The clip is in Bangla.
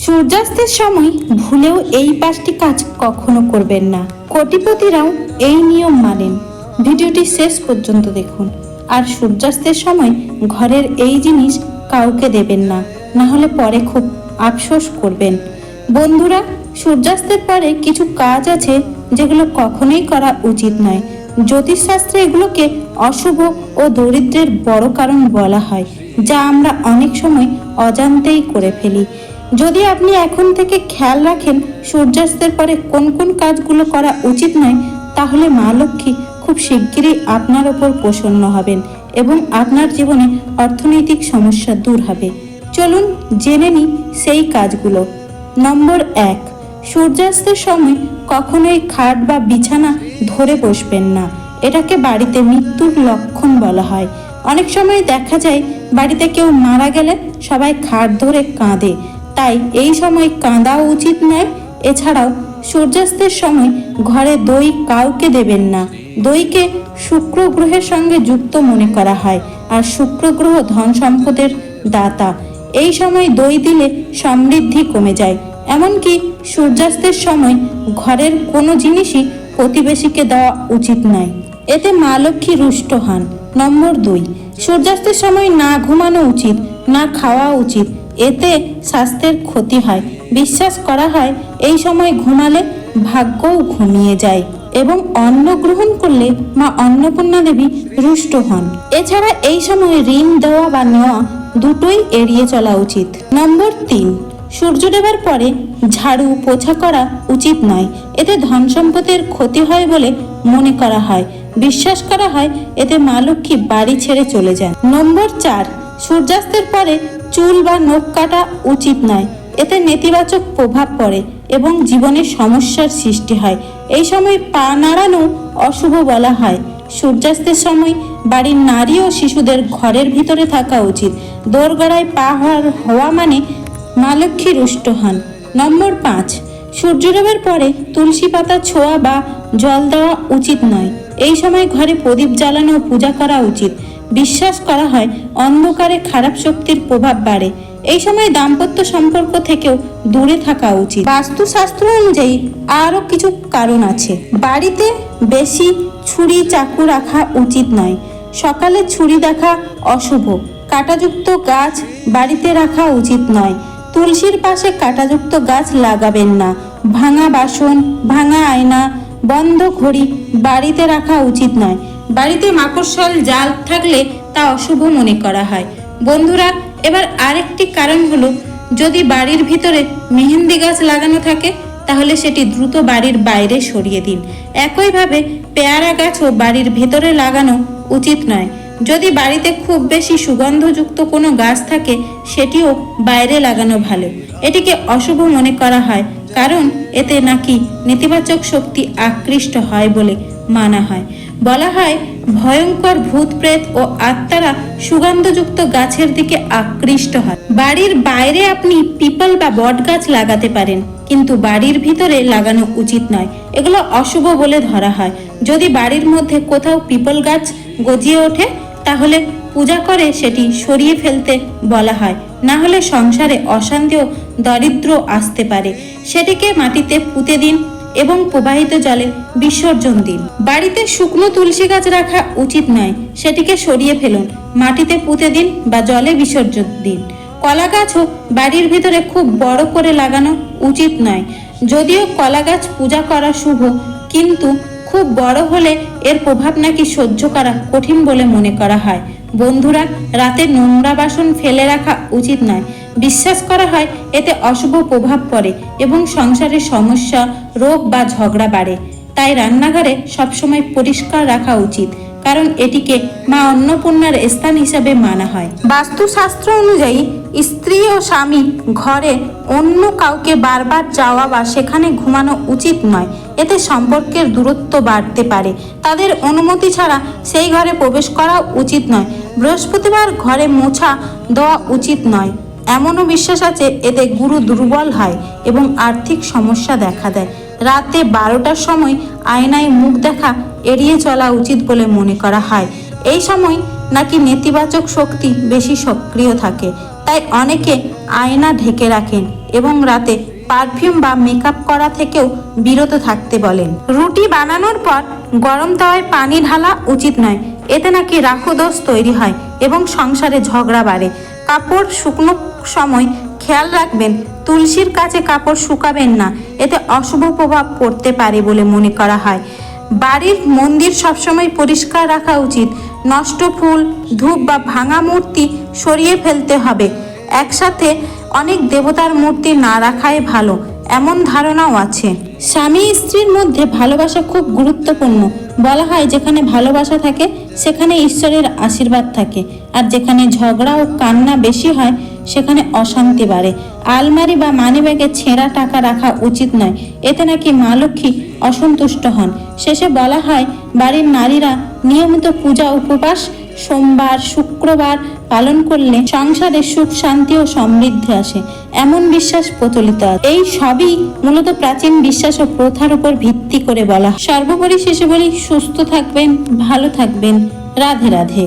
সূর্যাস্তের সময় ভুলেও এই 5টি কাজ কখনো করবেন না। কোটিপতিরাও এই নিয়ম মানেন। ভিডিওটি শেষ পর্যন্ত দেখুন। আর সূর্যাস্তের সময় ঘরের এই জিনিস কাউকে দেবেন না, না হলে পরে খুব আফসোস করবেন। বন্ধুরা, সূর্যাস্তের পরে কিছু কাজ আছে যেগুলো কখনোই করা উচিত নয়। জ্যোতিষশাস্ত্রে এগুলোকে অশুভ ও দরিদ্রের বড় কারণ বলা হয়, যা আমরা অনেক সময় অজান্তেই করে ফেলি। যদি আপনি এখন থেকে খেয়াল রাখেন সূর্যাস্তের পরে কোন কোন কাজগুলো করা উচিত নয়, তাহলে মা লক্ষ্মী খুব শিগগিরই আপনার ওপর প্রসন্ন হবেন এবং আপনার জীবনে অর্থনৈতিক সমস্যা দূর হবে। চলুন জেনে নিই সেই কাজগুলো। নম্বর 1, সূর্যাস্তের সময় কখনোই খাট বা বিছানা ধরে বসবেন না। এটাকে বাড়িতে মৃত্যুর লক্ষণ বলা হয়। অনেক সময় দেখা যায় বাড়িতে কেউ মারা গেলে সবাই খাট ধরে কাঁদে, তাই এই সময় কাঁদাও উচিত নয়। এছাড়াও সূর্যাস্তের সময় ঘরে দই কাউকে দেবেন না। দইকে শুক্র গ্রহের সঙ্গে যুক্ত মনে করা হয়, আর শুক্র গ্রহ ধন সম্পদের দাতা। এই সময় দই দিলে সমৃদ্ধি কমে যায়। এমনকি সূর্যাস্তের সময় ঘরের কোনো জিনিসই প্রতিবেশীকে দেওয়া উচিত নয়, এতে মা লক্ষ্মী রুষ্ট হন। নম্বর 2, সূর্যাস্তের সময় না ঘুমানো উচিত, না খাওয়া উচিত। এতে স্বাস্থ্যের ক্ষতি হয়। বিশ্বাস করা হয় এই সময় ঘুমালে ভাগ্যও ঘুমিয়ে যায় এবং অন্ন গ্রহণ করলে মা অন্নপূর্ণা দেবী রুষ্ট হন। এছাড়া এই সময় ঋণ দেওয়া বা নেওয়া দুটোই এড়িয়ে চলা উচিত। নম্বর 3, সূর্যোদয়ের পরে ঝাড়ু পোছা করা উচিত নয়। এতে ধন সম্পদের ক্ষতি হয় বলে মনে করা হয়। বিশ্বাস করা হয় এতে মা লক্ষ্মী বাড়ি ছেড়ে চলে যান। নম্বর 4, সূর্যাস্তের পরে চুল বা নখ কাটা উচিত নয়। এতে নেতিবাচক প্রভাব পড়ে এবং জীবনে সমস্যার সৃষ্টি হয়। এই সময় পা নাড়ানো অশুভ বলা হয়। সূর্যাস্তের সময় বাড়ির নারী ও শিশুদের ঘরের ভিতরে থাকা উচিত। দোরগড়ায় পা হওয়া মানে মা লক্ষ্মী রুষ্ট হন। নম্বর 5, সূর্যোদয়ের পরে তুলসী পাতা ছোঁয়া বা জল দেওয়া উচিত নয়। এই সময় ঘরে প্রদীপ জ্বালানো ও পূজা করা উচিত। বিশ্বাস করা হয় অন্ধকারে খারাপ শক্তির প্রভাব বাড়ে। এই সময় দাম্পত্য সম্পর্ক থেকেও দূরে থাকা উচিত। বাস্তুশাস্ত্র অনুযায়ী আরও কিছু কারণ আছে। বাড়িতে বেশি ছুরি চাকু রাখা উচিত নয়। সকালে ছুরি দেখা অশুভ। কাঁটাযুক্ত গাছ বাড়িতে রাখা উচিত নয়। তুলসীর পাশে কাঁটাযুক্ত গাছ লাগাবেন না। ভাঙা বাসন, ভাঙা আয়না, বন্ধ ঘড়ি বাড়িতে রাখা উচিত নয়। বাড়িতে মাকড়সার জাল থাকলে তা অশুভ মনে করা হয়। বন্ধুরা, এবার আরেকটি কারণ হলো, যদি বাড়ির ভিতরে মেহেন্দি গাছ লাগানো থাকে তাহলে সেটি দ্রুত বাড়ির বাইরে সরিয়ে দিন। একইভাবে পেয়ারা গাছও বাড়ির ভেতরে লাগানো উচিত নয়। যদি বাড়িতে খুব বেশি সুগন্ধযুক্ত কোনো গাছ থাকে সেটিও বাইরে লাগানো ভালো। এটিকে অশুভ মনে করা হয়, কারণ এতে নাকি নেতিবাচক শক্তি আকৃষ্ট হয় বলে মানা হয়। বলা হয় ভয়ঙ্কর ভূত প্রেত ও আত্মারা সুগন্ধযুক্ত গাছের দিকে আকৃষ্ট হয়। বাড়ির বাইরে আপনি পিপল বা বট গাছ লাগাতে পারেন, কিন্তু বাড়ির ভিতরে লাগানো উচিত নয়। এগুলো অশুভ বলে ধরা হয়। যদি বাড়ির মধ্যে কোথাও পিপল গাছ গজিয়ে ওঠে তাহলে পূজা করে সেটি সরিয়ে ফেলতে বলা হয়, না হলে সংসারে অশান্তি ও দারিদ্র্য আসতে পারে। সেটিকে মাটিতে পুঁতে দিন এবং প্রবাহিত জলে বিসর্জন দিন। বাড়িতে শুকনো তুলসী গাছ রাখা উচিত নয়। সেটিকে সরিয়ে ফেলুন, মাটিতে পুঁতে দিন বা জলে বিসর্জন দিন। কলা গাছও বাড়ির ভিতরে খুব বড় করে লাগানো উচিত নয়। যদিও কলা গাছ পূজা করা শুভ, কিন্তু খুব বড় হলে এর প্রভাব নাকি সহ্য করা কঠিন বলে মনে করা হয়। বন্ধুরা, রাতে নোংরা বাসন ফেলে রাখা উচিত নয়। বিশ্বাস করা হয় এতে অশুভ প্রভাব পড়ে এবং সংসারের সমস্যা, রোগ বা ঝগড়া বাড়ে। তাই রান্নাঘরে সবসময় পরিষ্কার রাখা উচিত, কারণ এটিকে মা অন্নপূর্ণার স্থান হিসাবে মানা হয়। বাস্তুশাস্ত্র অনুযায়ী স্ত্রী ও স্বামী ঘরে অন্য কাউকে বারবার যাওয়া বা সেখানে ঘুমানো উচিত নয়। এতে সম্পর্কের দূরত্ব বাড়তে পারে। তাদের অনুমতি ছাড়া সেই ঘরে প্রবেশ করা উচিত নয়। বৃহস্পতিবার ঘরে মোছা দেওয়া উচিত নয়। এমনও বিশ্বাস আছে এতে গুরু দুর্বল হয় এবং আর্থিক সমস্যা দেখা দেয়। রাতে 12টার সময় আয়নায় মুখ দেখা এড়িয়ে চলা উচিত বলে মনে করা হয়। এই সময় নাকি নেতিবাচক শক্তি বেশি সক্রিয় থাকে, তাই অনেকে আয়না ঢেকে রাখেন। এবং রাতে পারফিউম বা মেকআপ করা থেকেও বিরত থাকতে বলেন। রুটি বানানোর পর গরম তাওয়ায় পানি ঢালা উচিত নয়, এতে নাকি রাহুদোষ তৈরি হয় এবং সংসারে ঝগড়া বাড়ে। কাপড় শুকনোর সময় খেয়াল রাখবেন, তুলসীর কাছে কাপড় শুকাবেন না, এতে অশুভ প্রভাব পড়তে পারে বলে মনে করা হয়। বাড়ির মন্দির সবসময় পরিষ্কার রাখা উচিত। নষ্ট ফুল, ধূপ বা ভাঙা মূর্তি সরিয়ে ফেলতে হবে। একসাথে অনেক দেবতার মূর্তি না রাখাই ভালো, এমন ধারণাও আছে। স্বামী স্ত্রীর মধ্যে ভালোবাসা খুব গুরুত্বপূর্ণ। বলা হয় যেখানে ভালোবাসা থাকে সেখানে ঈশ্বরের আশীর্বাদ থাকে, আর যেখানে ঝগড়া ও কান্না বেশি হয় সেখানে অশান্তি বাড়ে। আলমারি বা মানিব্যাগে ছেঁড়া টাকা রাখা উচিত নয়, এতে নাকি মা লক্ষ্মী অসন্তুষ্ট হন। শেষে বলা হয় বাড়ির নারীরা নিয়মিত পূজা উপবাস সোমবার শুক্রবার পালন করলে সংসারে সুখ শান্তি ও সমৃদ্ধি আসে, এমন বিশ্বাস প্রচলিত আছে। এই সবই মূলত প্রাচীন বিশ্বাস ও প্রথার উপর ভিত্তি করে বলা। সর্বোপরি শেষে বলি, সুস্থ থাকবেন, ভালো থাকবেন, রাধে রাধে।